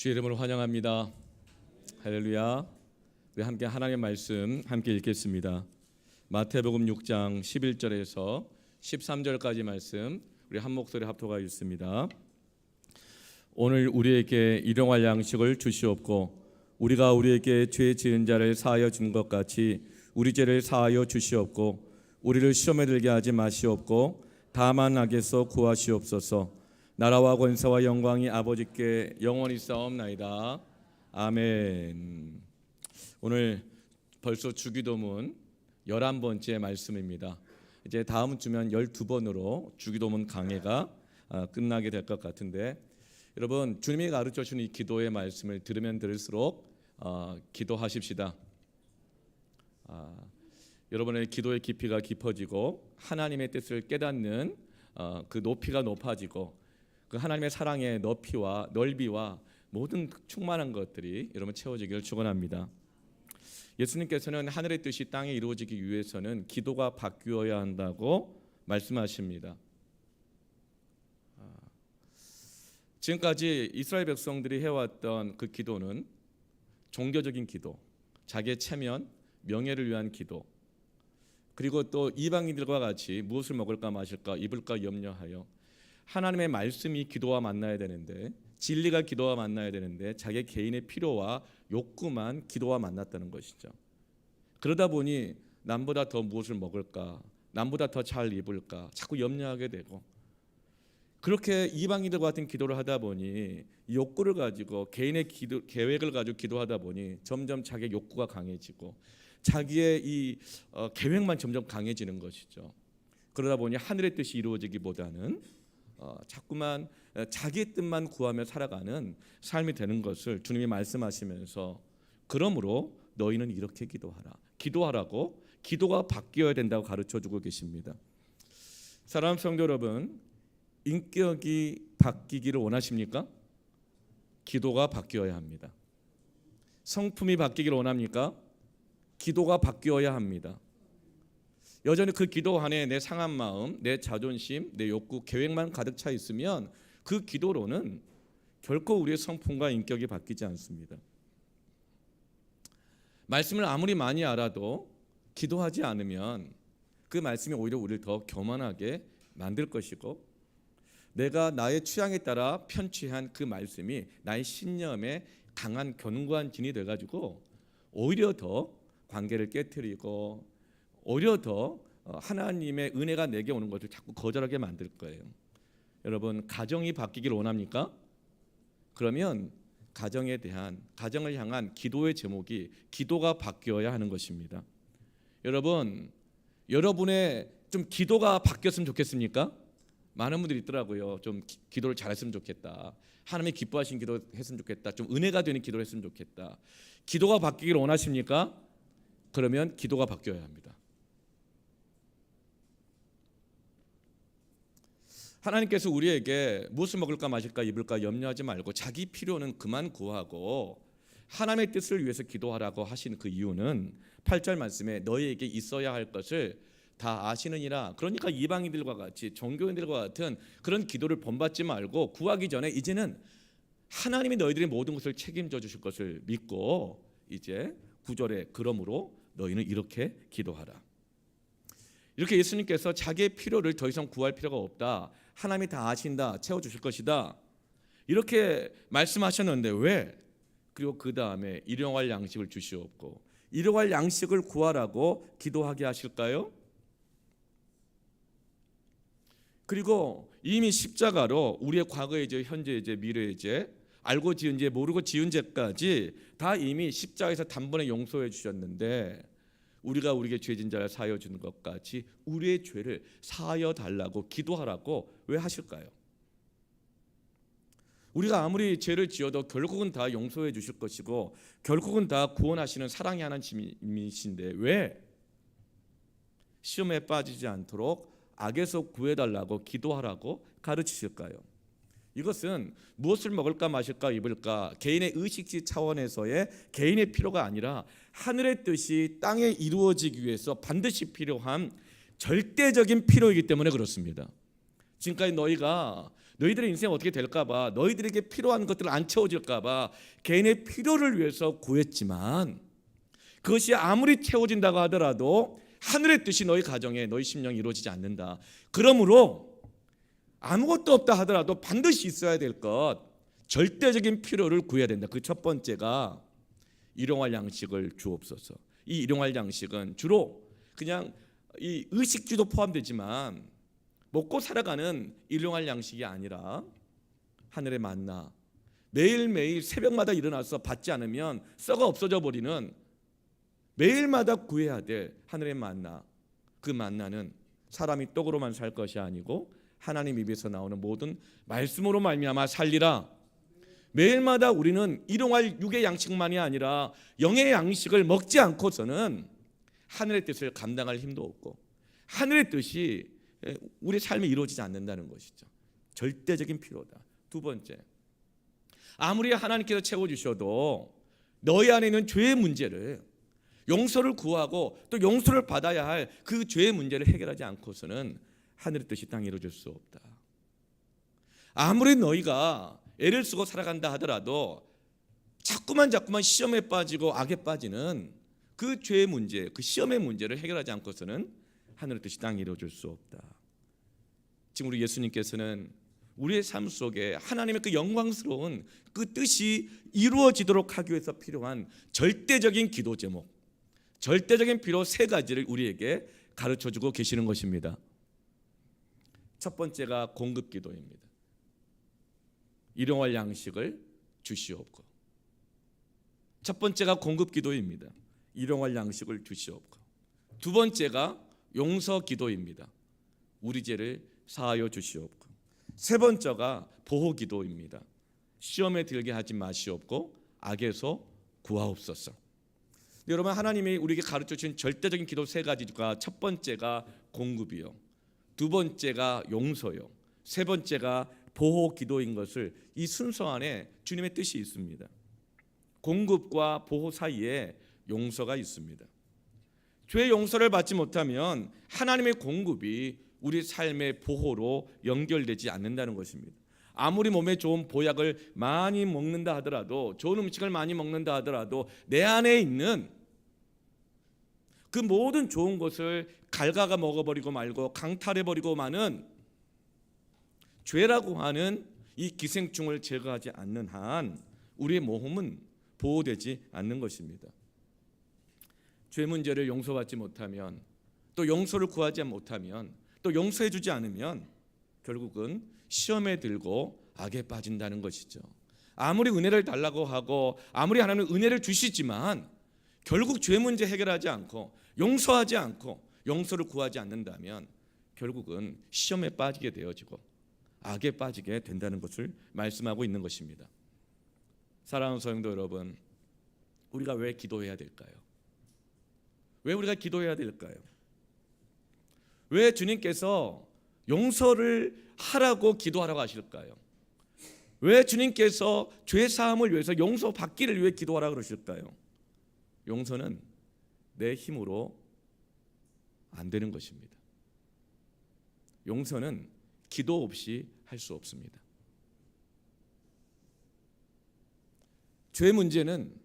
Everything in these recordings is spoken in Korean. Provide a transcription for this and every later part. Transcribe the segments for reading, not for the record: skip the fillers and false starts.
주의 이름으로 환영합니다. 할렐루야. 우리 함께 하나님의 말씀 함께 읽겠습니다. 마태복음 6장 11절에서 13절까지 말씀 우리 한 목소리 합독하여 읽습니다. 오늘 우리에게 일용할 양식을 주시옵고 우리가 우리에게 죄 지은 자를 사하여 준 것 같이 우리 죄를 사하여 주시옵고 우리를 시험에 들게 하지 마시옵고 다만 악에서 구하시옵소서. 나라와 권세와 영광이 아버지께 영원히 싸움나이다. 아멘. 오늘 벌써 주기도문 11번째 말씀입니다. 이제 다음 주면 12번으로 주기도문 강해가 끝나게 될 것 같은데, 여러분 주님이 가르쳐 주신 이 기도의 말씀을 들으면 들을수록 기도하십시다. 여러분의 기도의 깊이가 깊어지고 하나님의 뜻을 깨닫는 그 높이가 높아지고 그 하나님의 사랑의 높이와 넓이와 모든 충만한 것들이 여러분 채워지기를 축원합니다. 예수님께서는 하늘의 뜻이 땅에 이루어지기 위해서는 기도가 바뀌어야 한다고 말씀하십니다. 지금까지 이스라엘 백성들이 해왔던 그 기도는 종교적인 기도, 자기의 체면, 명예를 위한 기도, 그리고 또 이방인들과 같이 무엇을 먹을까 마실까 입을까 염려하여 하나님의 말씀이 기도와 만나야 되는데, 진리가 기도와 만나야 되는데 자기 개인의 필요와 욕구만 기도와 만났다는 것이죠. 그러다 보니 남보다 더 무엇을 먹을까, 남보다 더 잘 입을까 자꾸 염려하게 되고, 그렇게 이방인들과 같은 기도를 하다 보니 욕구를 가지고 개인의 계획을 가지고 기도하다 보니 점점 자기의 욕구가 강해지고 자기의 이 계획만 점점 강해지는 것이죠. 그러다 보니 하늘의 뜻이 이루어지기보다는 자꾸만 자기의 뜻만 구하며 살아가는 삶이 되는 것을 주님이 말씀하시면서, 그러므로 너희는 이렇게 기도하라고 기도가 바뀌어야 된다고 가르쳐주고 계십니다. 사랑하는 성도 여러분, 인격이 바뀌기를 원하십니까? 기도가 바뀌어야 합니다. 성품이 바뀌기를 원합니까? 기도가 바뀌어야 합니다. 여전히 그 기도 안에 내 상한 마음, 내 자존심, 내 욕구, 계획만 가득 차 있으면 그 기도로는 결코 우리의 성품과 인격이 바뀌지 않습니다. 말씀을 아무리 많이 알아도 기도하지 않으면 그 말씀이 오히려 우리를 더 교만하게 만들 것이고, 내가 나의 취향에 따라 편취한 그 말씀이 나의 신념에 강한 견고한 진이 돼가지고 오히려 더 관계를 깨트리고 오히려 더 하나님의 은혜가 내게 오는 것을 자꾸 거절하게 만들 거예요. 여러분, 가정이 바뀌기를 원합니까? 그러면 가정을 향한 기도의 제목이 기도가 바뀌어야 하는 것입니다. 여러분, 여러분의 좀 기도가 바뀌었으면 좋겠습니까? 많은 분들이 있더라고요. 좀 기도를 잘했으면 좋겠다. 하나님이 기뻐하신 기도 했으면 좋겠다. 좀 은혜가 되는 기도를 했으면 좋겠다. 기도가 바뀌기를 원하십니까? 그러면 기도가 바뀌어야 합니다. 하나님께서 우리에게 무엇을 먹을까 마실까 입을까 염려하지 말고 자기 필요는 그만 구하고 하나님의 뜻을 위해서 기도하라고 하신 그 이유는 8절 말씀에 너희에게 있어야 할 것을 다 아시느니라. 그러니까 이방인들과 같이 종교인들과 같은 그런 기도를 본받지 말고 구하기 전에 이제는 하나님이 너희들의 모든 것을 책임져 주실 것을 믿고, 이제 9절에 그러므로 너희는 이렇게 기도하라. 이렇게 예수님께서 자기의 필요를 더 이상 구할 필요가 없다, 하나님이 다 아신다, 채워주실 것이다, 이렇게 말씀하셨는데 왜? 그리고 그 다음에 일용할 양식을 주시옵고 일용할 양식을 구하라고 기도하게 하실까요? 그리고 이미 십자가로 우리의 과거의 죄, 현재의 죄, 미래의 죄, 알고 지은 죄, 모르고 지은 죄까지 다 이미 십자가에서 단번에 용서해 주셨는데, 우리가 우리에게 죄진 자를 사하여 주는 것 같이 우리의 죄를 사하여 달라고 기도하라고 왜 하실까요? 우리가 아무리 죄를 지어도 결국은 다 용서해 주실 것이고 결국은 다 구원하시는 사랑의 하나님이신데 왜 시험에 빠지지 않도록 악에서 구해달라고 기도하라고 가르치실까요? 이것은 무엇을 먹을까 마실까 입을까 개인의 의식지 차원에서의 개인의 필요가 아니라 하늘의 뜻이 땅에 이루어지기 위해서 반드시 필요한 절대적인 필요이기 때문에 그렇습니다. 지금까지 너희가 너희들의 인생이 어떻게 될까 봐, 너희들에게 필요한 것들을 안 채워질까 봐 개인의 필요를 위해서 구했지만 그것이 아무리 채워진다고 하더라도 하늘의 뜻이 너희 가정에, 너희 심령에 이루어지지 않는다. 그러므로 아무것도 없다 하더라도 반드시 있어야 될 것, 절대적인 필요를 구해야 된다. 그 첫 번째가 일용할 양식을 주옵소서. 이 일용할 양식은 주로 그냥 이 의식주도 포함되지만 먹고 살아가는 일용할 양식이 아니라 하늘의 만나, 매일매일 새벽마다 일어나서 받지 않으면 썩어 없어져 버리는, 매일마다 구해야 될 하늘의 만나. 그 만나는 사람이 떡으로만 살 것이 아니고 하나님 입에서 나오는 모든 말씀으로 말미암아 살리라. 매일마다 우리는 일용할 육의 양식만이 아니라 영의 양식을 먹지 않고서는 하늘의 뜻을 감당할 힘도 없고 하늘의 뜻이 우리 삶에 이루어지지 않는다는 것이죠. 절대적인 필요다. 두 번째, 아무리 하나님께서 채워주셔도 너희 안에 있는 죄의 문제를, 용서를 구하고 또 용서를 받아야 할 그 죄의 문제를 해결하지 않고서는 하늘의 뜻이 땅에 이루어질 수 없다. 아무리 너희가 애를 쓰고 살아간다 하더라도 자꾸만 시험에 빠지고 악에 빠지는 그 죄의 문제, 그 시험의 문제를 해결하지 않고서는 하늘의 뜻이 땅에 이루어질 수 없다. 지금 우리 예수님께서는 우리의 삶 속에 하나님의 그 영광스러운 그 뜻이 이루어지도록 하기 위해서 필요한 절대적인 기도 제목, 절대적인 필요 세 가지를 우리에게 가르쳐주고 계시는 것입니다. 첫 번째가 공급 기도입니다. 일용할 양식을 주시옵고. 첫 번째가 공급 기도입니다. 일용할 양식을 주시옵고. 두 번째가 용서 기도입니다. 우리 죄를 사하여 주시옵고. 세 번째가 보호 기도입니다. 시험에 들게 하지 마시옵고 악에서 구하옵소서. 여러분, 하나님이 우리에게 가르쳐 주신 절대적인 기도 세 가지가, 첫 번째가 공급이요, 두 번째가 용서요, 세 번째가 보호 기도인 것을 이 순서 안에 주님의 뜻이 있습니다. 공급과 보호 사이에 용서가 있습니다. 죄의 용서를 받지 못하면 하나님의 공급이 우리 삶의 보호로 연결되지 않는다는 것입니다. 아무리 몸에 좋은 보약을 많이 먹는다 하더라도, 좋은 음식을 많이 먹는다 하더라도 내 안에 있는 그 모든 좋은 것을 갉아가 먹어버리고 말고 강탈해버리고 마는 죄라고 하는 이 기생충을 제거하지 않는 한 우리의 몸은 보호되지 않는 것입니다. 죄 문제를 용서받지 못하면, 또 용서를 구하지 못하면, 또 용서해 주지 않으면 결국은 시험에 들고 악에 빠진다는 것이죠. 아무리 은혜를 달라고 하고 아무리 하나님은 은혜를 주시지만 결국 죄 문제 해결하지 않고 용서하지 않고 용서를 구하지 않는다면 결국은 시험에 빠지게 되어지고 악에 빠지게 된다는 것을 말씀하고 있는 것입니다. 사랑하는 성도 여러분, 우리가 왜 기도해야 될까요? 왜 우리가 기도해야 될까요? 왜 주님께서 용서를 하라고 기도하라고 하실까요? 왜 주님께서 죄 사함을 위해서 용서받기를 위해 기도하라고 그러실까요? 용서는 내 힘으로 안 되는 것입니다. 용서는 기도 없이 할 수 없습니다. 죄 문제는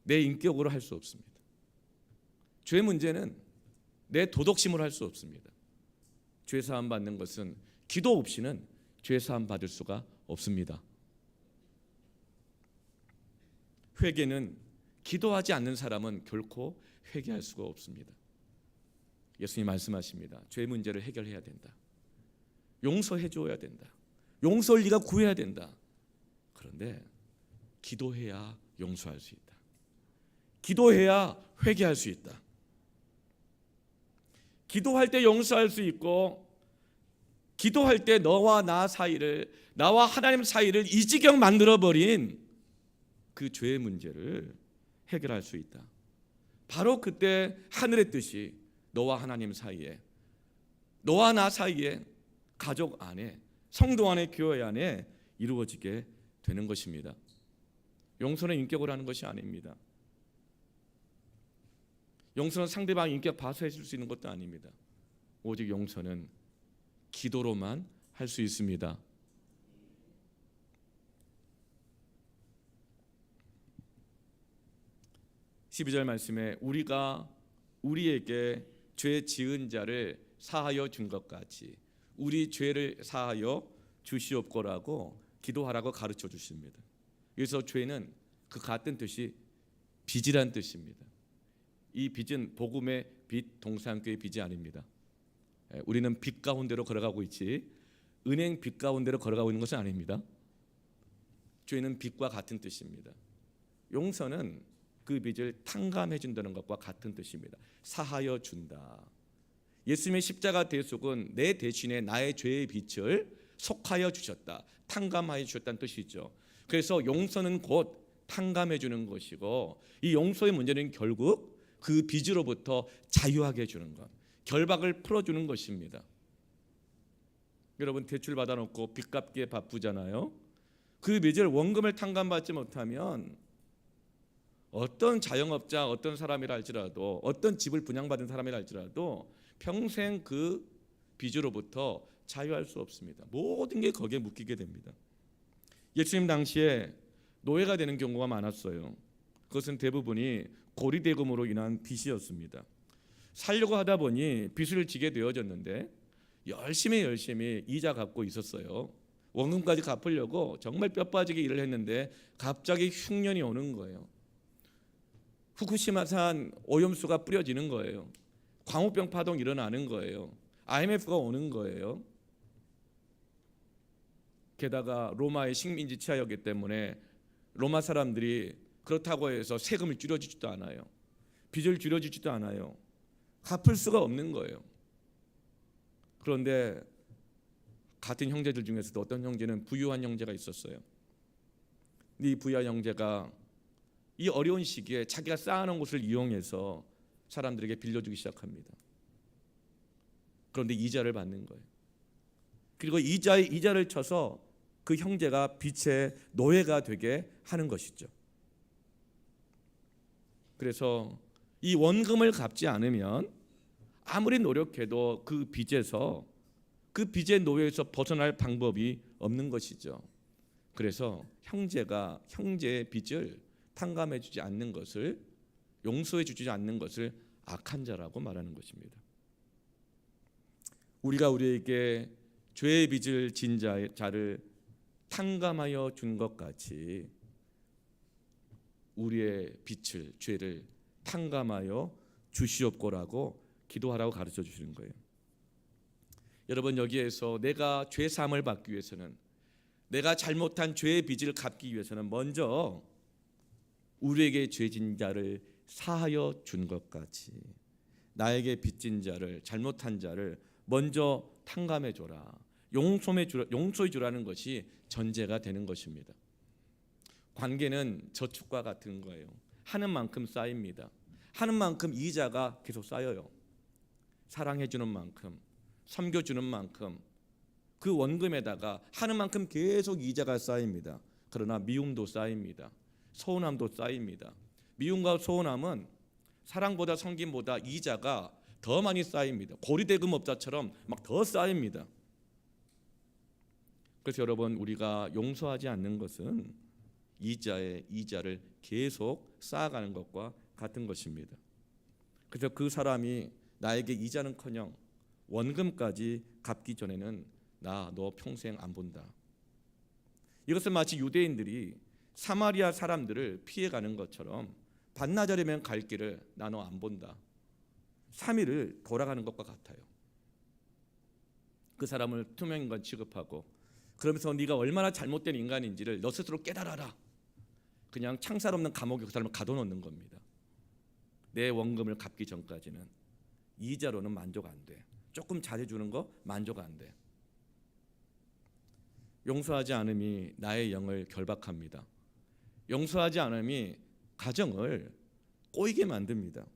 내 인격으로 할 수 없습니다. 죄 문제는 내 도덕심으로 할 수 없습니다. 죄 사함 받는 것은 기도 없이는 죄 사함 받을 수가 없습니다. 회개는 기도하지 않는 사람은 결코 회개할 수가 없습니다. 예수님 말씀하십니다. 죄 문제를 해결해야 된다. 용서해 줘야 된다. 용서를 네가 구해야 된다. 그런데 기도해야 용서할 수 있다. 기도해야 회개할 수 있다. 기도할 때 용서할 수 있고, 기도할 때 너와 나 사이를, 나와 하나님 사이를 이 지경 만들어버린 그 죄의 문제를 해결할 수 있다. 바로 그때 하늘의 뜻이 너와 하나님 사이에, 너와 나 사이에, 가족 안에, 성도 안에, 교회 안에 이루어지게 되는 것입니다. 용서는 인격으로 하는 것이 아닙니다. 용서는 상대방 인격 봐서 해줄 수 있는 것도 아닙니다. 오직 용서는 기도로만 할 수 있습니다. 12절 말씀에 우리가 우리에게 죄 지은 자를 사하여 준 것 같이 우리 죄를 사하여 주시옵고라고 기도하라고 가르쳐 주십니다. 그래서 죄는 그 같은 뜻이 빚이란 뜻입니다. 이 빚은 복음의 빚, 동산교의 빚이 아닙니다. 우리는 빚 가운데로 걸어가고 있지 은행 빚 가운데로 걸어가고 있는 것은 아닙니다. 죄는 빚과 같은 뜻입니다. 용서는 그 빚을 탕감해 준다는 것과 같은 뜻입니다. 사하여 준다. 예수님의 십자가 대속은 내 대신에 나의 죄의 빚을 속하여 주셨다. 탕감하여 주셨다는 뜻이죠. 그래서 용서는 곧 탕감해 주는 것이고 이 용서의 문제는 결국 그 빚으로부터 자유하게 해주는 것, 결박을 풀어주는 것입니다. 여러분 대출 받아놓고 빚 갚기에 바쁘잖아요. 그 빚을 원금을 탕감받지 못하면 어떤 자영업자, 어떤 사람이라 할지라도 어떤 집을 분양받은 사람이라 할지라도 평생 그 빚으로부터 자유할 수 없습니다. 모든 게 거기에 묶이게 됩니다. 예수님 당시에 노예가 되는 경우가 많았어요. 그것은 대부분이 고리대금으로 인한 빚이었습니다. 살려고 하다 보니 빚을 지게 되어졌는데 열심히 이자 갚고 있었어요. 원금까지 갚으려고 정말 뼈 빠지게 일을 했는데 갑자기 흉년이 오는 거예요. 후쿠시마산 오염수가 뿌려지는 거예요. 광우병 파동 일어나는 거예요. IMF가 오는 거예요. 게다가 로마의 식민지 치하였기 때문에 로마 사람들이 그렇다고 해서 세금을 줄여주지도 않아요. 빚을 줄여주지도 않아요. 갚을 수가 없는 거예요. 그런데 같은 형제들 중에서도 어떤 형제는 부유한 형제가 있었어요. 이 부유한 형제가 이 어려운 시기에 자기가 쌓아놓은 것을 이용해서 사람들에게 빌려주기 시작합니다. 그런데 이자를 받는 거예요. 그리고 이자를 쳐서 그 형제가 빚의 노예가 되게 하는 것이죠. 그래서 이 원금을 갚지 않으면 아무리 노력해도 그 빚의 노예에서 벗어날 방법이 없는 것이죠. 그래서 형제가 형제의 빚을 탕감해 주지 않는 것을, 용서해 주지 않는 것을 악한 자라고 말하는 것입니다. 우리가 우리에게 죄의 빚을 진 자를 탕감하여 준 것 같이 우리의 빚을, 죄를 탕감하여 주시옵고라고 기도하라고 가르쳐 주시는 거예요. 여러분, 여기에서 내가 죄 사함을 받기 위해서는, 내가 잘못한 죄의 빚을 갚기 위해서는 먼저 우리에게 죄진 자를 사하여 준 것 같이 나에게 빚진 자를, 잘못한 자를 먼저 탕감해 줘라, 용서해 주라는 것이 전제가 되는 것입니다. 관계는 저축과 같은 거예요. 하는 만큼 쌓입니다. 하는 만큼 이자가 계속 쌓여요. 사랑해 주는 만큼, 섬겨 주는 만큼 그 원금에다가 하는 만큼 계속 이자가 쌓입니다. 그러나 미움도 쌓입니다. 서운함도 쌓입니다. 미움과 서운함은 사랑보다 섬김보다 이자가 더 많이 쌓입니다. 고리대금업자처럼 막 더 쌓입니다. 그래서 여러분, 우리가 용서하지 않는 것은 이자에 이자를 계속 쌓아가는 것과 같은 것입니다. 그래서 그 사람이 나에게 이자는커녕 원금까지 갚기 전에는 너 평생 안 본다. 이것은 마치 유대인들이 사마리아 사람들을 피해가는 것처럼 반나절이면 갈 길을 나 너 안 본다. 3일을 돌아가는 것과 같아요. 그 사람을 투명인간 취급하고 그러면서 네가 얼마나 잘못된 인간인지를 너 스스로 깨달아라. 그냥 창살 없는 감옥에 그 사람을 가둬놓는 겁니다. 내 원금을 갚기 전까지는 이자로는 만족 안 돼. 조금 잘해주는 거 만족 안 돼. 용서하지 않음이 나의 영을 결박합니다. 용서하지 않음이 가정을 꼬이게 만듭니다.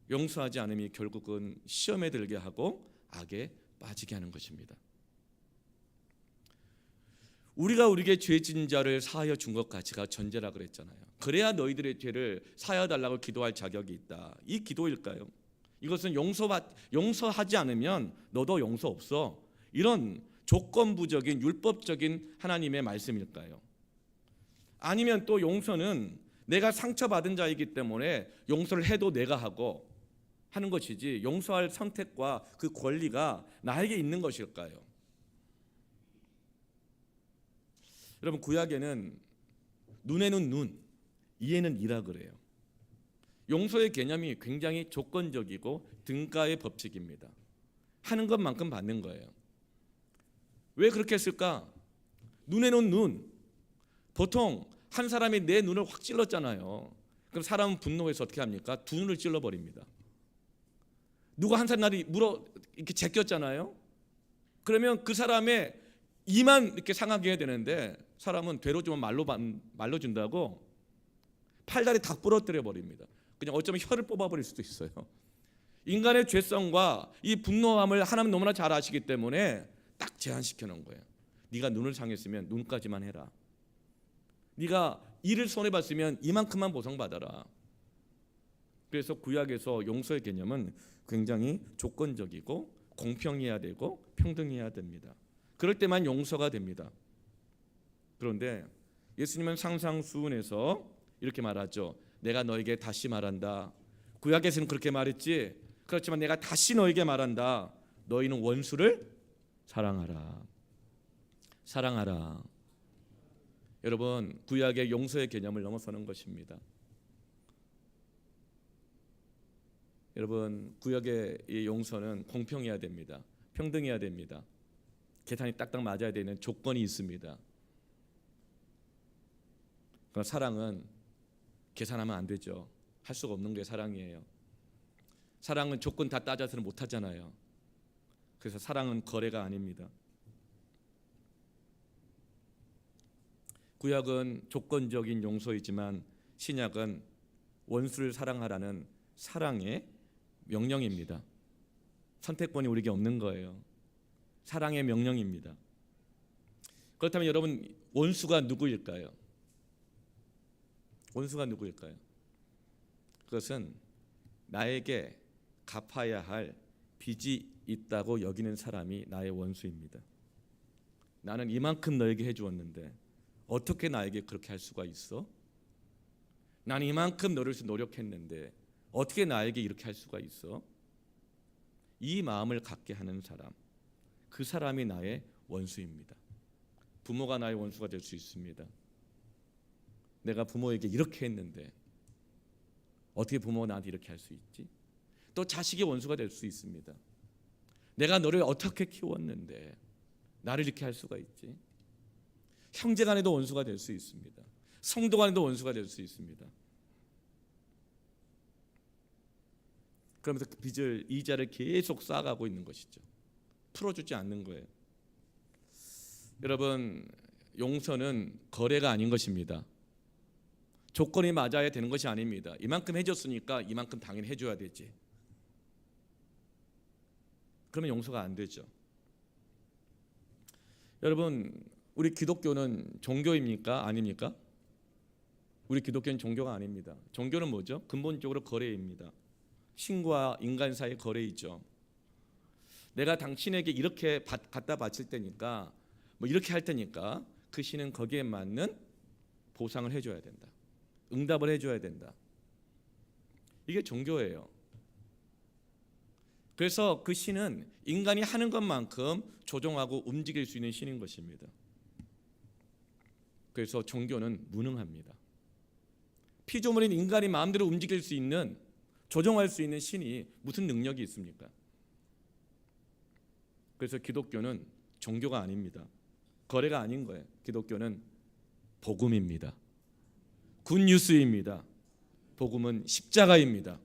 용서하지 않음이 결국은 시험에 들게 하고 악에 빠지게 하는 것입니다. 우리가 우리에게 죄진 자를 사하여 준 것 같이가 전제라 그랬잖아요. 그래야 너희들의 죄를 사하여 달라고 기도할 자격이 있다. 이 기도일까요? 이것은 용서하지 않으면 너도 용서 없어, 이런 조건부적인 율법적인 하나님의 말씀일까요? 아니면 또 용서는 내가 상처받은 자이기 때문에 용서를 해도 내가 하고 하는 것이지 용서할 선택과 그 권리가 나에게 있는 것일까요? 여러분, 구약에는 눈에는 눈, 이에는 이라 그래요. 용서의 개념이 굉장히 조건적이고 등가의 법칙입니다. 하는 것만큼 받는 거예요. 왜 그렇게 했을까? 눈에는 눈. 보통 한 사람이 내 눈을 확 찔렀잖아요. 그럼 사람은 분노해서 어떻게 합니까? 두 눈을 찔러버립니다. 누가 한 사람이 이렇게 제꼈잖아요. 그러면 그 사람의 이만 이렇게 상하게 해야 되는데 사람은 되로 주면 말로 준다고 팔다리 다 부러뜨려 버립니다. 그냥 어쩌면 혀를 뽑아버릴 수도 있어요. 인간의 죄성과 이 분노함을 하나님 너무나 잘 아시기 때문에 딱 제한시켜 놓은 거예요. 네가 눈을 상했으면 눈까지만 해라. 네가 이를 손해봤으면 이만큼만 보상받아라. 그래서 구약에서 용서의 개념은 굉장히 조건적이고 공평해야 되고 평등해야 됩니다. 그럴 때만 용서가 됩니다. 그런데 예수님은 상상수훈에서 이렇게 말하죠. 내가 너에게 다시 말한다. 구약에서는 그렇게 말했지. 그렇지만 내가 다시 너에게 말한다. 너희는 원수를 사랑하라. 사랑하라. 여러분, 구약의 용서의 개념을 넘어서는 것입니다. 여러분, 구약의 이 용서는 공평해야 됩니다. 평등해야 됩니다. 계산이 딱딱 맞아야 되는 조건이 있습니다. 그러나 사랑은 계산하면 안 되죠. 할 수가 없는 게 사랑이에요. 사랑은 조건 다 따져서는 못 하잖아요. 그래서 사랑은 거래가 아닙니다. 구약은 조건적인 용서이지만 신약은 원수를 사랑하라는 사랑의 명령입니다. 선택권이 우리에게 없는 거예요. 사랑의 명령입니다. 그렇다면 여러분, 원수가 누구일까요? 원수가 누구일까요? 그것은 나에게 갚아야 할 빚이 있다고 여기는 사람이 나의 원수입니다. 나는 이만큼 너에게 해주었는데 어떻게 나에게 그렇게 할 수가 있어? 나는 이만큼 너를 위해서 노력했는데 어떻게 나에게 이렇게 할 수가 있어? 이 마음을 갖게 하는 사람, 그 사람이 나의 원수입니다. 부모가 나의 원수가 될 수 있습니다. 내가 부모에게 이렇게 했는데 어떻게 부모가 나한테 이렇게 할 수 있지? 또 자식이 원수가 될 수 있습니다. 내가 너를 어떻게 키웠는데 나를 이렇게 할 수가 있지? 형제 간에도 원수가 될 수 있습니다. 성도 간에도 원수가 될 수 있습니다. 그러면서 그 빚을, 이자를 계속 쌓아가고 있는 것이죠. 풀어주지 않는 거예요. 여러분, 용서는 거래가 아닌 것입니다. 조건이 맞아야 되는 것이 아닙니다. 이만큼 해줬으니까 이만큼 당연히 해줘야 되지. 그러면 용서가 안 되죠. 여러분, 우리 기독교는 종교입니까? 아닙니까? 우리 기독교는 종교가 아닙니다. 종교는 뭐죠? 근본적으로 거래입니다. 신과 인간 사이의 거래이죠. 내가 당신에게 이렇게 갖다 바칠 테니까, 뭐 이렇게 할 테니까 그 신은 거기에 맞는 보상을 해줘야 된다. 응답을 해줘야 된다. 이게 종교예요. 그래서 그 신은 인간이 하는 것만큼 조종하고 움직일 수 있는 신인 것입니다. 그래서 종교는 무능합니다. 피조물인 인간이 마음대로 움직일 수 있는, 조종할 수 있는 신이 무슨 능력이 있습니까? 그래서 기독교는 종교가 아닙니다. 거래가 아닌 거예요. 기독교는 복음입니다. 굿뉴스입니다. 복음은 십자가입니다.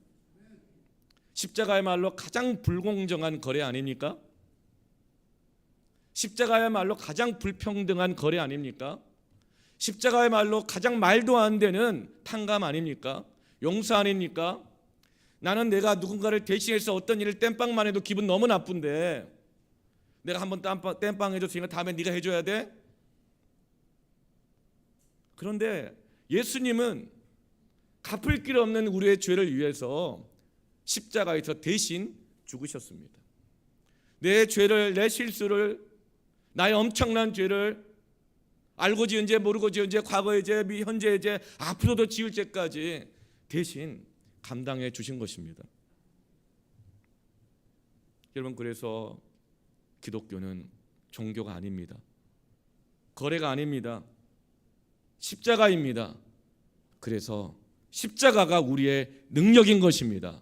십자가야말로 가장 불공정한 거래 아닙니까? 십자가야말로 가장 불평등한 거래 아닙니까? 십자가야말로 가장 말도 안 되는 탕감 아닙니까? 용서 아닙니까? 나는 내가 누군가를 대신해서 어떤 일을 땜빵만 해도 기분 너무 나쁜데 내가 한번 땜빵 해줬으니까 다음에 네가 해줘야 돼? 그런데 예수님은 갚을 길 없는 우리의 죄를 위해서 십자가에서 대신 죽으셨습니다. 내 죄를, 내 실수를, 나의 엄청난 죄를 알고 지은 죄, 모르고 지은 죄, 과거의 죄, 현재의 죄, 앞으로도 지을 죄까지 대신 감당해 주신 것입니다. 여러분, 그래서 기독교는 종교가 아닙니다. 거래가 아닙니다. 십자가입니다. 그래서 십자가가 우리의 능력인 것입니다.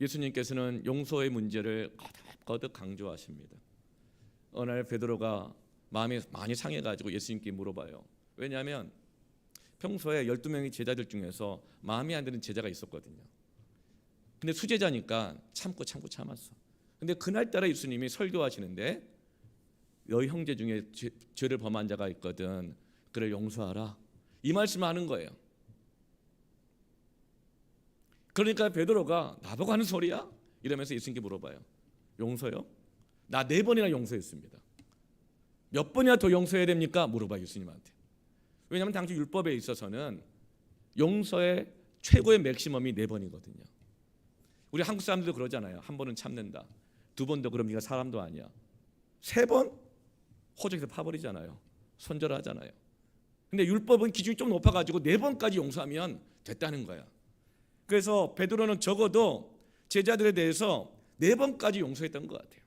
예수님께서는 용서의 문제를 거듭 강조하십니다. 어느 날 베드로가 마음이 많이 상해가지고 예수님께 물어봐요. 왜냐하면 평소에 12명의 제자들 중에서 마음에 안 드는 제자가 있었거든요. 근데 수제자니까 참았어. 근데 그날따라 예수님이 설교하시는데 너희 형제 중에 죄를 범한 자가 있거든, 그를 용서하라, 이 말씀을 하는 거예요. 그러니까 베드로가 나보고 하는 소리야? 이러면서 예수님께 물어봐요. 용서요? 나 4번이나 용서했습니다. 몇 번이나 더 용서해야 됩니까? 물어봐요, 예수님한테. 왜냐하면 당시 율법에 있어서는 용서의 최고의 맥시멈이 4번이거든요. 우리 한국 사람들도 그러잖아요. 한 번은 참는다. 2번 더 그럼 네가 사람도 아니야. 3번? 호적에서 파버리잖아요. 손절하잖아요. 근데 율법은 기준이 좀 높아가지고 4번까지 용서하면 됐다는 거야. 그래서 베드로는 적어도 제자들에 대해서 4번까지 용서했던 것 같아요.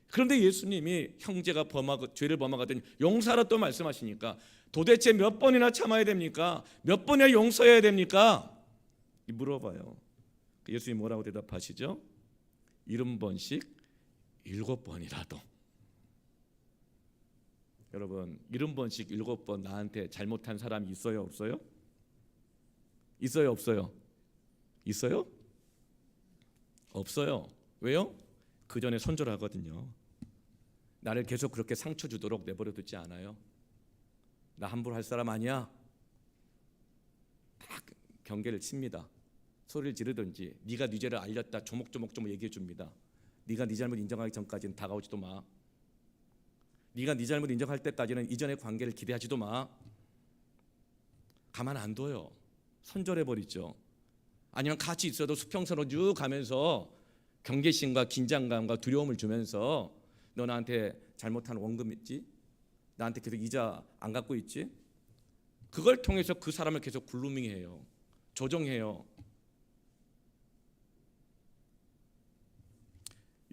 그런데 예수님이 형제가 죄를 범하거든 용서하라 또 말씀하시니까 도대체 몇 번이나 참아야 됩니까? 몇 번이나 용서해야 됩니까? 물어봐요. 예수님이 뭐라고 대답하시죠? 70번씩 7번이라도. 여러분, 70번씩 7번 나한테 잘못한 사람이 있어요, 없어요? 있어요, 없어요? 있어요? 없어요. 왜요? 그 전에 손절하거든요. 나를 계속 그렇게 상처 주도록 내버려 두지 않아요. 나 함부로 할 사람 아니야. 딱 경계를 칩니다. 소리를 지르든지 네가 네 죄를 알렸다 조목조목 얘기해 줍니다. 네가 네 잘못 인정하기 전까지는 다가오지도 마. 네가 네 잘못 인정할 때까지는 이전의 관계를 기대하지도 마. 가만 안 둬요. 손절해버리죠. 아니면 같이 있어도 수평선으로 쭉 가면서 경계심과 긴장감과 두려움을 주면서 너 나한테 잘못한 원금 있지? 나한테 계속 이자 안 갚고 있지? 그걸 통해서 그 사람을 계속 글루밍해요. 조종해요.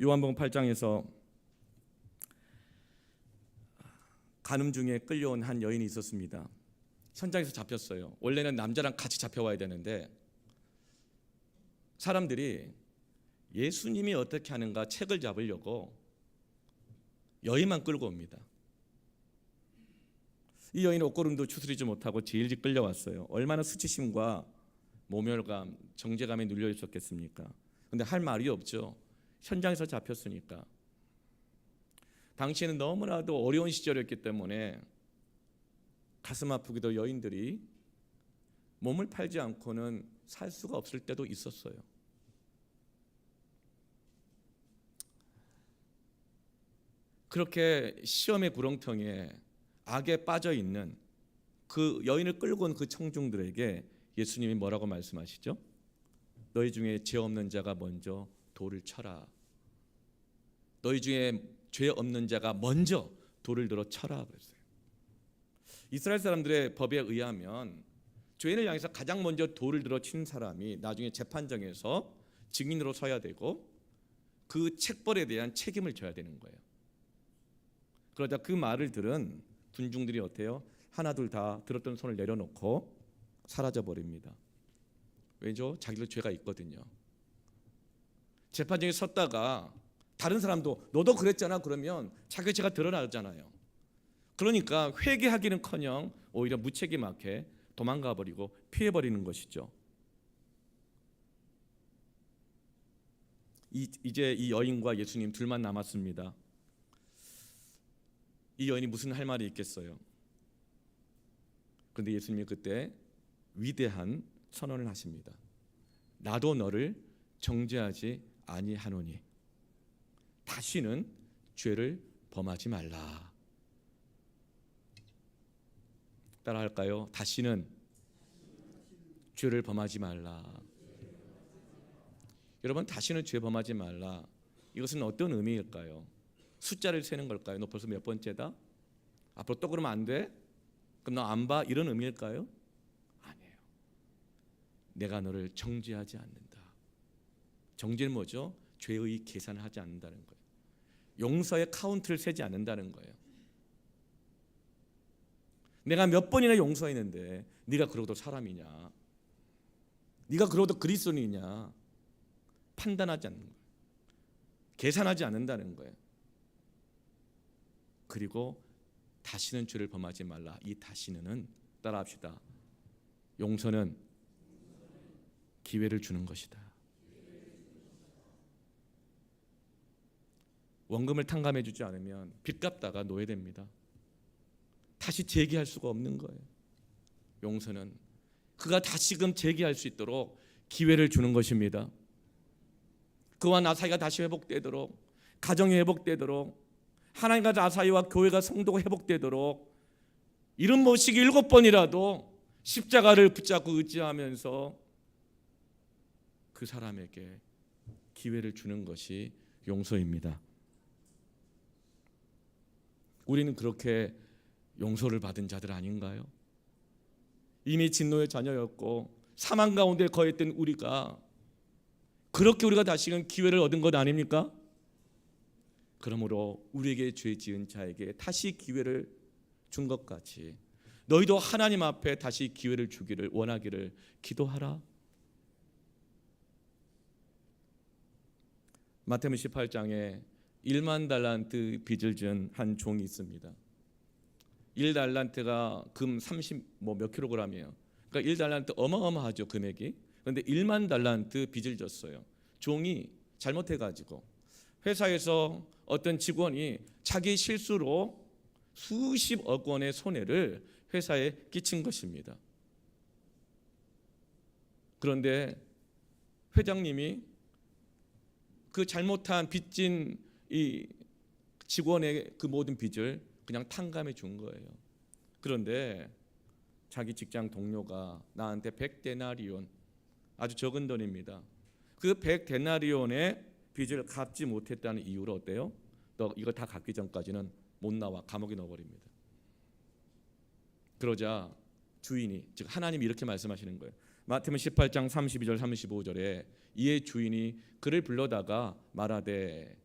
요한복음 8장에서 간음 중에 끌려온 한 여인이 있었습니다. 현장에서 잡혔어요. 원래는 남자랑 같이 잡혀와야 되는데 사람들이 예수님이 어떻게 하는가 책을 잡으려고 여인만 끌고 옵니다. 이 여인은 옷걸음도 추스리지 못하고 제일 일찍 끌려왔어요. 얼마나 수치심과 모멸감, 정죄감에 눌려 있었겠습니까? 근데 할 말이 없죠. 현장에서 잡혔으니까. 당시에는 너무나도 어려운 시절이었기 때문에 가슴 아프기도 여인들이 몸을 팔지 않고는 살 수가 없을 때도 있었어요. 그렇게 시험의 구렁텅이에 악에 빠져 있는 그 여인을 끌고 온 그 청중들에게 예수님이 뭐라고 말씀하시죠? 너희 중에 죄 없는 자가 먼저 돌을 쳐라. 너희 중에 죄 없는 자가 먼저 돌을 들어 쳐라 그랬어요. 이스라엘 사람들의 법에 의하면 죄인을 향해서 가장 먼저 돌을 들어 친 사람이 나중에 재판정에서 증인으로 서야 되고 그 책벌에 대한 책임을 져야 되는 거예요. 그러자 그 말을 들은 군중들이 어때요? 하나 둘 다 들었던 손을 내려놓고 사라져 버립니다. 왜죠? 자기도 죄가 있거든요. 재판정에 섰다가 다른 사람도 너도 그랬잖아 그러면 자기 죄가 드러나잖아요. 그러니까 회개하기는커녕 오히려 무책임하게 도망가 버리고 피해 버리는 것이죠. 이제 이 여인과 예수님 둘만 남았습니다. 이 여인이 무슨 할 말이 있겠어요? 그런데 예수님이 그때 위대한 선언을 하십니다. 나도 너를 정죄하지 아니하노니 다시는 죄를 범하지 말라. 따라할까요? 다시는 죄를 범하지 말라. 여러분, 다시는 죄 범하지 말라. 이것은 어떤 의미일까요? 숫자를 세는 걸까요? 너 벌써 몇 번째다? 앞으로 또 그러면 안 돼? 그럼 너 안 봐? 이런 의미일까요? 아니에요. 내가 너를 정죄하지 않는다. 정죄는 뭐죠? 죄의 계산을 하지 않는다는 거예요. 용서의 카운트를 세지 않는다는 거예요. 내가 몇 번이나 용서했는데 네가 그러고도 사람이냐? 네가 그러고도 그리스도인이냐? 판단하지 않는 거예요. 계산하지 않는다는 거예요. 그리고 다시는 죄를 범하지 말라. 이 다시는 따라합시다. 용서는 기회를 주는 것이다. 원금을 탕감해 주지 않으면 빚 갚다가 노예됩니다. 다시 재기할 수가 없는 거예요. 용서는 그가 다시금 재기할 수 있도록 기회를 주는 것입니다. 그와 나 사이가 다시 회복되도록, 가정이 회복되도록, 하나님과 나 사이와 교회가 성도가 회복되도록 이런 모식 7번이라도 십자가를 붙잡고 의지하면서 그 사람에게 기회를 주는 것이 용서입니다. 우리는 그렇게 용서를 받은 자들 아닌가요? 이미 진노의 자녀였고 사망 가운데 거했던 우리가 그렇게 우리가 다시금 기회를 얻은 것 아닙니까? 그러므로 우리에게 죄 지은 자에게 다시 기회를 준 것 같이 너희도 하나님 앞에 다시 기회를 주기를 원하기를 기도하라. 마태복음 18장에 1만 달란트 빚을 진 한 종이 있습니다. 1달란트가 금 30 몇 킬로그램이에요. 그러니까 1달란트 어마어마하죠, 금액이. 그런데 1만 달란트 빚을 졌어요. 종이 잘못해가지고 회사에서 어떤 직원이 자기 실수로 수십억 원의 손해를 회사에 끼친 것입니다. 그런데 회장님이 그 잘못한 빚진 이 직원의 그 모든 빚을 그냥 탕감해 준 거예요. 그런데 자기 직장 동료가 나한테 100데나리온, 아주 적은 돈입니다. 그 100데나리온의 빚을 갚지 못했다는 이유로 어때요? 너 이거 다 갚기 전까지는 못 나와, 감옥에 넣어버립니다. 그러자 주인이, 즉 하나님이 이렇게 말씀하시는 거예요. 마태복음 18장 32절 35절에 이의 주인이 그를 불러다가 말하되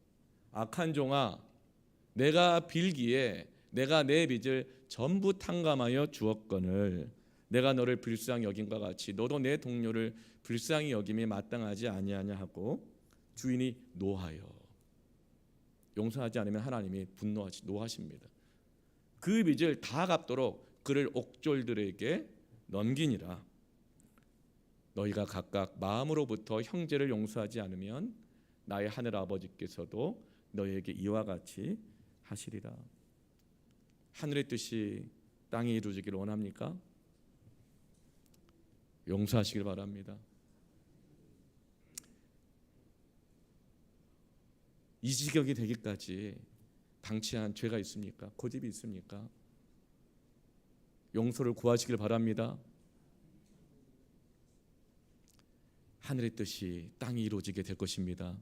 악한 종아, 내가 빌기에 내가 내 빚을 전부 탕감하여 주었거늘 내가 너를 불쌍히 여김과 같이 너도 내 동료를 불쌍히 여김이 마땅하지 아니하냐 하고 주인이 노하여. 용서하지 않으면 하나님이 노하십니다. 그 빚을 다 갚도록 그를 옥졸들에게 넘기니라. 너희가 각각 마음으로부터 형제를 용서하지 않으면 나의 하늘 아버지께서도 너희에게 이와 같이 하시리라. 하늘의 뜻이 땅에 이루어지기를 원합니까? 용서하시길 바랍니다. 이 지경이 되기까지 방치한 죄가 있습니까? 고집이 있습니까? 용서를 구하시길 바랍니다. 하늘의 뜻이 땅에 이루어지게 될 것입니다.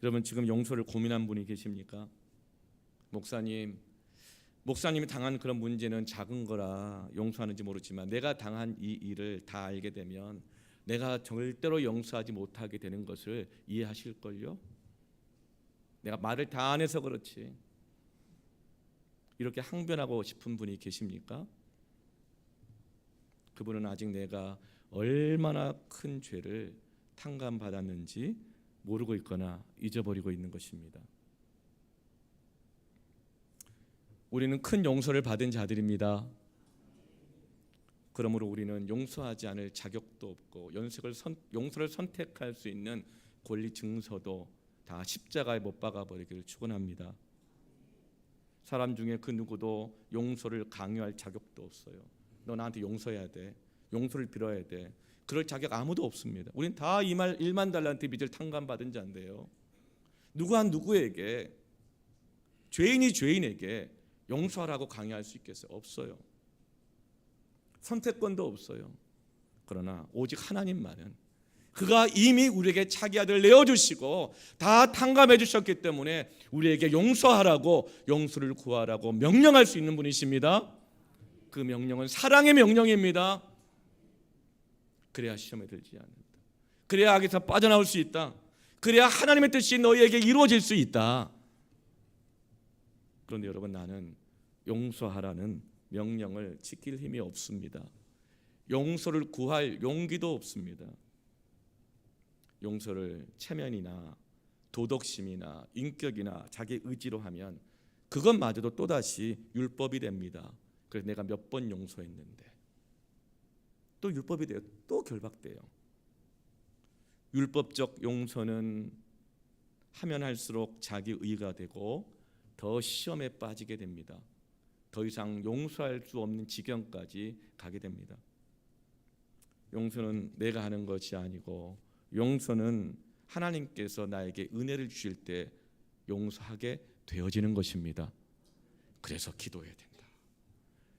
여러분, 지금 용서를 고민한 분이 계십니까? 목사님이 당한 그런 문제는 작은 거라 용서하는지 모르지만 내가 당한 이 일을 다 알게 되면 내가 절대로 용서하지 못하게 되는 것을 이해하실걸요? 내가 말을 다 안 해서 그렇지. 이렇게 항변하고 싶은 분이 계십니까? 그분은 아직 내가 얼마나 큰 죄를 탕감받았는지 모르고 있거나 잊어버리고 있는 것입니다. 우리는 큰 용서를 받은 자들입니다. 그러므로 우리는 용서하지 않을 자격도 없고 용서를 선택할 수 있는 권리 증서도 다 십자가에 못 박아 버리기를 축원합니다. 사람 중에 그 누구도 용서를 강요할 자격도 없어요. 너 나한테 용서해야 돼. 용서를 빌어야 돼. 그럴 자격 아무도 없습니다. 우린 다 1만 달란트 빚을 탕감받은 자인데요. 누가 누구에게, 죄인이 죄인에게 용서하라고 강요할 수 있겠어요? 없어요. 선택권도 없어요. 그러나 오직 하나님만은 그가 이미 우리에게 자기 아들 내어주시고 다 탕감해 주셨기 때문에 우리에게 용서하라고, 용서를 구하라고 명령할 수 있는 분이십니다. 그 명령은 사랑의 명령입니다. 그래야 시험에 들지 않는다. 그래야 악에서 빠져나올 수 있다. 그래야 하나님의 뜻이 너희에게 이루어질 수 있다. 그런데 여러분, 나는 용서하라는 명령을 지킬 힘이 없습니다. 용서를 구할 용기도 없습니다. 용서를 체면이나 도덕심이나 인격이나 자기 의지로 하면 그것마저도 또다시 율법이 됩니다. 그래서 내가 몇 번 용서했는데 또 율법이 돼요. 또 결박돼요. 율법적 용서는 하면 할수록 자기 의가 되고 더 시험에 빠지게 됩니다. 더 이상 용서할 수 없는 지경까지 가게 됩니다. 용서는 내가 하는 것이 아니고 용서는 하나님께서 나에게 은혜를 주실 때 용서하게 되어지는 것입니다. 그래서 기도해야 된다.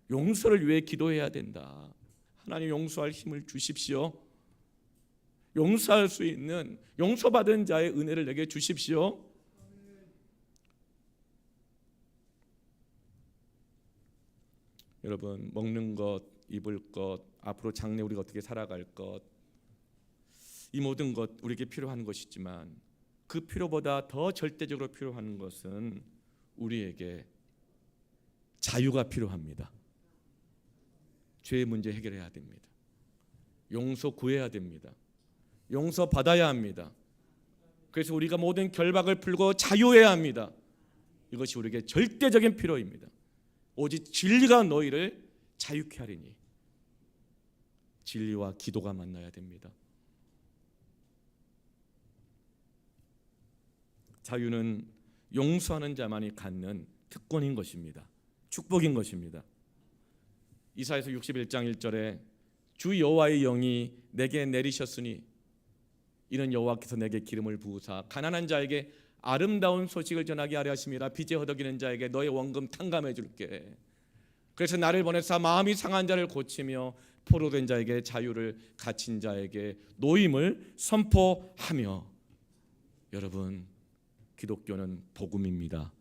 용서를 위해 기도해야 된다. 하나님, 용서할 힘을 주십시오. 용서할 수 있는, 용서받은 자의 은혜를 내게 주십시오. 여러분, 먹는 것, 입을 것, 앞으로 장래 우리가 어떻게 살아갈 것, 이 모든 것 우리에게 필요한 것이지만 그 필요보다 더 절대적으로 필요한 것은 우리에게 자유가 필요합니다. 죄의 문제 해결해야 됩니다. 용서 구해야 됩니다. 용서 받아야 합니다. 그래서 우리가 모든 결박을 풀고 자유해야 합니다. 이것이 우리에게 절대적인 필요입니다. 오직 진리가 너희를 자유케 하리니. 진리와 기도가 만나야 됩니다. 자유는 용서하는 자만이 갖는 특권인 것입니다. 축복인 것입니다. 이사야서 61장 1절에 주 여호와의 영이 내게 내리셨으니 이는 여호와께서 내게 기름을 부으사 가난한 자에게 아름다운 소식을 전하게 하려 하심이라. 빚에 허덕이는 자에게 너의 원금 탕감해 줄게. 그래서 나를 보내사 마음이 상한 자를 고치며 포로된 자에게 자유를, 갇힌 자에게 노임을 선포하며. 여러분, 기독교는 복음입니다.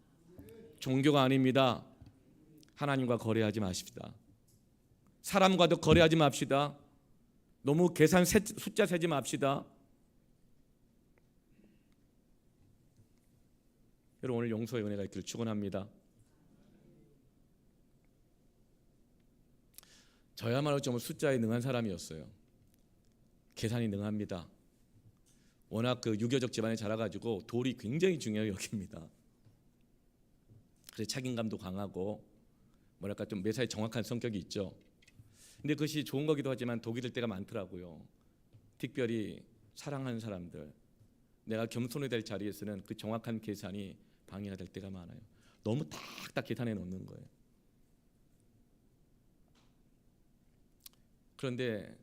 종교가 아닙니다. 하나님과 거래하지 마십시다. 사람과도 거래하지 맙시다. 너무 숫자 세지 맙시다. 여러분, 오늘 용서의 은혜가 있기를 축원합니다. 저야말로 좀 숫자에 능한 사람이었어요. 계산이 능합니다. 워낙 그 유교적 집안에 자라가지고 돌이 굉장히 중요하게 여깁니다. 그래서 책임감도 강하고 뭐랄까 좀 매사에 정확한 성격이 있죠. 근데 그것이 좋은 거기도 하지만 독이 될 때가 많더라고요. 특별히 사랑하는 사람들, 내가 겸손해야 될 자리에서는 그 정확한 계산이 방해가 될 때가 많아요. 너무 딱딱 계산해 놓는 거예요. 그런데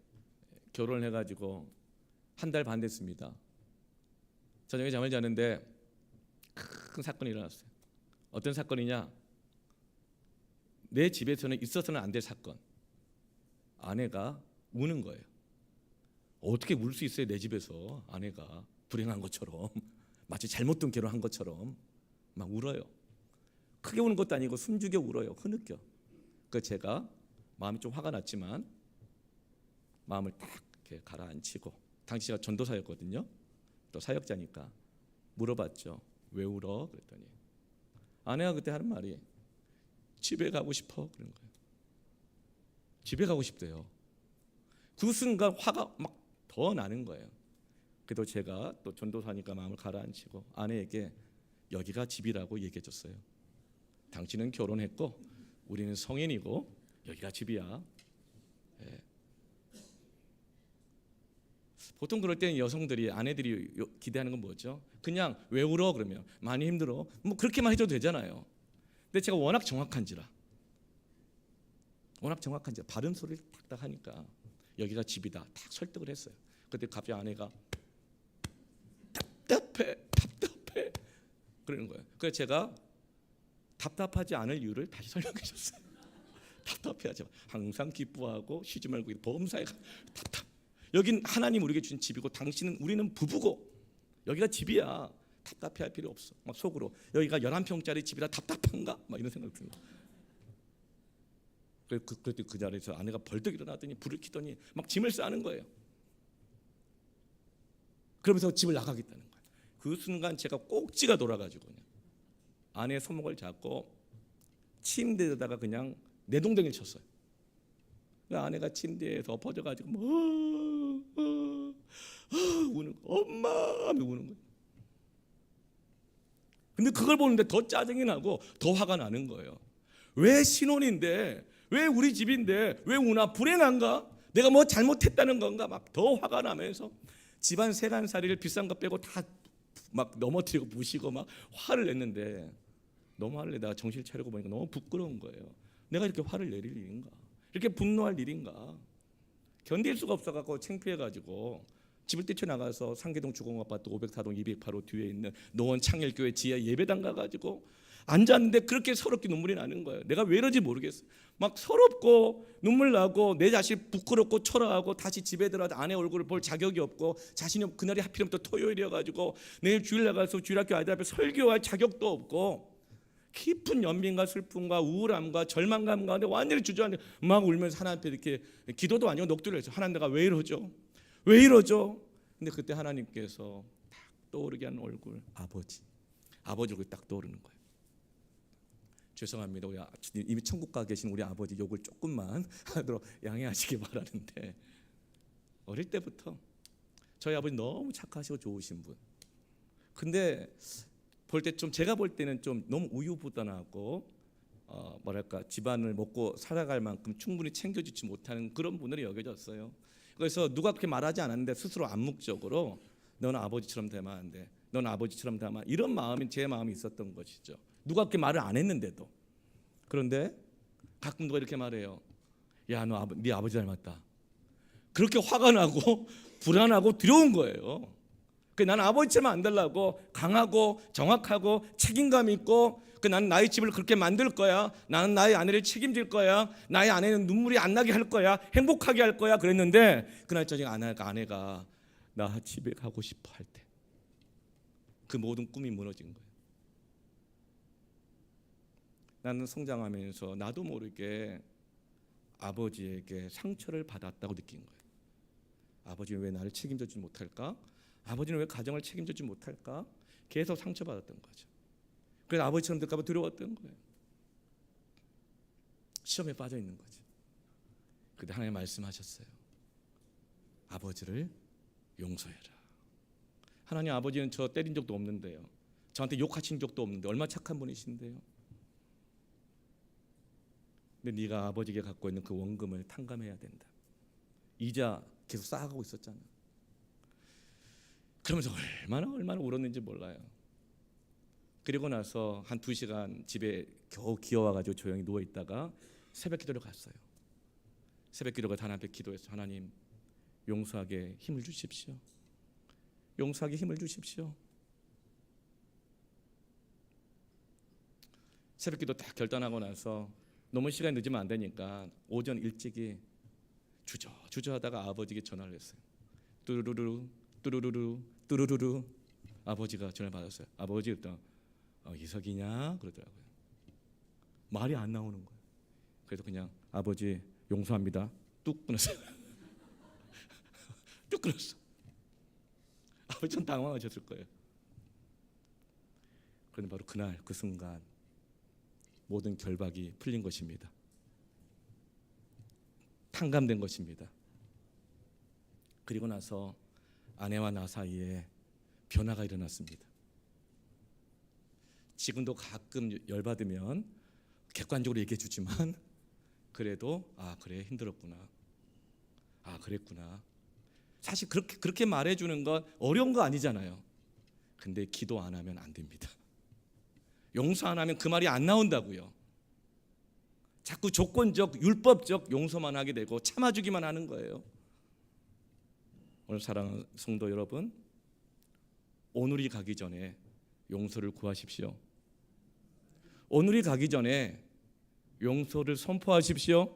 결혼을 해가지고 한 달 반 됐습니다. 저녁에 잠을 자는데 큰 사건이 일어났어요. 어떤 사건이냐? 내 집에서는 있어서는 안 될 사건. 아내가 우는 거예요. 어떻게 울 수 있어요? 내 집에서 아내가 불행한 것처럼, 마치 잘못된 결혼한 것처럼 막 울어요. 크게 우는 것도 아니고 숨죽여 울어요. 흐느껴. 그 제가 마음이 좀 화가 났지만 마음을 딱 이렇게 가라앉히고, 당시가 전도사였거든요. 또 사역자니까 물어봤죠. 왜 울어? 그랬더니 아내가 그때 하는 말이 집에 가고 싶어 그런 거예요. 집에 가고 싶대요. 그 순간 화가 막 더 나는 거예요. 그래도 제가 또 전도사니까 마음을 가라앉히고 아내에게 여기가 집이라고 얘기해 줬어요. 당신은 결혼했고 우리는 성인이고 여기가 집이야. 예. 보통 그럴 때는 여성들이, 아내들이 기대하는 건 뭐죠? 그냥 왜 울어? 그러면 많이 힘들어. 뭐 그렇게만 해도 되잖아요. 근데 제가 워낙 정확한지라 바른 소리를 탁탁 하니까 여기가 집이다 딱 설득을 했어요. 그때 갑자기 아내가 답답해 그러는 거예요. 그래서 제가 답답하지 않을 이유를 다시 설명해 줬어요. 답답해하지 마. 항상 기뻐하고 쉬지 말고 범사에 답답. 여긴 하나님 우리에게 주신 집이고 당신은 우리는 부부고 여기가 집이야. 답답해할 필요 없어. 막 속으로 여기가 11평짜리 집이라 답답한가? 막 이런 생각 들어요. 그때 그 자리에서 아내가 벌떡 일어나더니 불을 켜더니 막 짐을 싸는 거예요. 그러면서 집을 나가겠다는 거예요. 그 순간 제가 꼭지가 돌아가지고 그냥 아내의 손목을 잡고 침대에다가 그냥 내동댕이를 쳤어요. 아내가 침대에서 엎어져가지고 우는 거, 엄마 하며 우는 거예요. 근데 그걸 보는데 더 짜증이 나고 더 화가 나는 거예요. 왜 신혼인데, 왜 우리 집인데 왜 우나? 불행한가? 내가 뭐 잘못했다는 건가? 막 더 화가 나면서 집안 세간살이를 비싼 거 빼고 다 막 넘어뜨리고 부시고 막 화를 냈는데, 너무 화를 내다가 정신을 차리고 보니까 너무 부끄러운 거예요. 내가 이렇게 화를 내릴 일인가? 이렇게 분노할 일인가? 견딜 수가 없어갖고 창피해가지고 집을 뛰쳐나가서 상계동 주공아파트 504동 208호 뒤에 있는 노원 창일교회 지하 예배당 가가지고 앉았는데 그렇게 서럽게 눈물이 나는 거예요. 내가 왜 이러지 모르겠어. 막 서럽고 눈물 나고 내 자신 부끄럽고 초라하고 다시 집에 들어가서 아내 얼굴을 볼 자격이 없고, 자신이 그날이 하필이면 또 토요일이어가지고 내일 주일 나가서 주일학교 아이들 앞에 설교할 자격도 없고, 깊은 연민과 슬픔과 우울함과 절망감 가운데 완전히 주저앉아 막 울면서 하나님 앞에 이렇게 기도도 아니고 녹두를 했어요. 하나님, 내가 왜 이러죠? 왜 이러죠? 근데 그때 하나님께서 딱 떠오르게 하는 얼굴, 아버지 얼굴이 딱 떠오르는 거예요. 죄송합니다. 우리 이미 천국 가 계신 우리 아버지 욕을 조금만 하도록 양해하시기 바라는데, 어릴 때부터 저희 아버지 너무 착하시고 좋으신 분. 근데 볼 때 좀, 제가 볼 때는 좀 너무 우유부단하고 뭐랄까 집안을 먹고 살아갈 만큼 충분히 챙겨주지 못하는 그런 분으로 여겨졌어요. 그래서 누가 그렇게 말하지 않았는데 스스로 암묵적으로 너는 아버지처럼 되면 안 돼, 너는 아버지처럼 되면, 이런 마음이 제 마음이 있었던 것이죠. 누가 그렇게 말을 안 했는데도. 그런데 가끔 누가 이렇게 말해요. 야, 너 네 아버지 닮았다. 그렇게 화가 나고 불안하고 두려운 거예요. 나는 아버지처럼 안 되려고 강하고 정확하고 책임감 있고, 나는 나의 집을 그렇게 만들 거야, 나는 나의 아내를 책임질 거야, 나의 아내는 눈물이 안 나게 할 거야, 행복하게 할 거야 그랬는데, 그날 저녁 아내가 나 집에 가고 싶어 할 때 그 모든 꿈이 무너진 거예요. 나는 성장하면서 나도 모르게 아버지에게 상처를 받았다고 느낀 거예요. 아버지는 왜 나를 책임져주지 못할까? 아버지는 왜 가정을 책임져주지 못할까? 계속 상처받았던 거죠. 그래서 아버지처럼 될까 봐 두려웠던 거예요. 시험에 빠져 있는 거죠. 그때 하나님 말씀하셨어요. 아버지를 용서해라. 하나님, 아버지는 저 때린 적도 없는데요, 저한테 욕하신 적도 없는데 얼마나 착한 분이신데요. 근데 네가 아버지에게 갖고 있는 그 원금을 탕감해야 된다. 이자 계속 쌓아가고 있었잖아. 그러면서 얼마나 울었는지 몰라요. 그리고 나서 한 2시간 집에 겨우 기어와가지고 조용히 누워있다가 새벽 기도를 갔어요. 새벽 기도가 하나님 앞에 기도해서, 하나님, 용서하게 힘을 주십시오. 용서하게 힘을 주십시오. 새벽 기도 딱 결단하고 나서 너무 시간이 늦으면 안 되니까 오전 일찍이 주저하다가 아버지에게 전화를 했어요. 뚜루루루 뚜루루루 뚜루루루. 아버지가 전화를 받았어요. 아버지, 일단 이석이냐 그러더라고요. 말이 안 나오는 거예요. 그래서 그냥 아버지 용서합니다. 뚝 끊었어요. 뚝 끊었어. 아버지 좀 당황하셨을 거예요. 그런데 바로 그날 그 순간 모든 결박이 풀린 것입니다. 탕감된 것입니다. 그리고 나서 아내와 나 사이에 변화가 일어났습니다. 지금도 가끔 열받으면 객관적으로 얘기해 주지만, 그래도 그래, 힘들었구나, 그랬구나. 사실 그렇게 말해 주는 건 어려운 거 아니잖아요. 근데 기도 안 하면 안 됩니다. 용서 안 하면 그 말이 안 나온다고요. 자꾸 조건적, 율법적 용서만 하게 되고 참아주기만 하는 거예요. 오늘 사랑하는 성도 여러분, 오늘이 가기 전에 용서를 구하십시오. 오늘이 가기 전에 용서를 선포하십시오.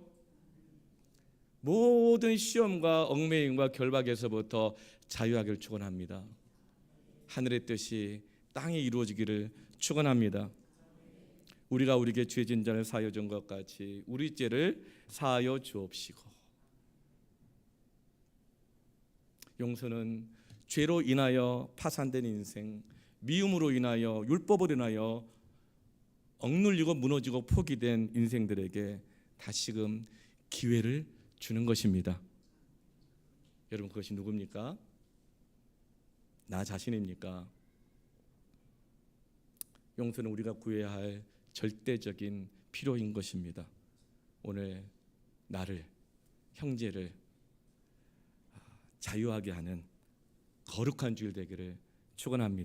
모든 시험과 얽매임과 결박에서부터 자유하기를 축원합니다. 하늘의 뜻이 땅에 이루어지기를 축원합니다. 우리가 우리에게 죄진 자를 사하여 준 것 같이 우리 죄를 사하여 주옵시고. 용서는 죄로 인하여 파산된 인생, 미움으로 인하여 율법으로 인하여 억눌리고 무너지고 포기된 인생들에게 다시금 기회를 주는 것입니다. 여러분, 그것이 누굽니까? 나 자신입니까? 용서는 우리가 구해야 할 절대적인 필요인 것입니다. 오늘 나를, 형제를 자유하게 하는 거룩한 주일 되기를 축원합니다.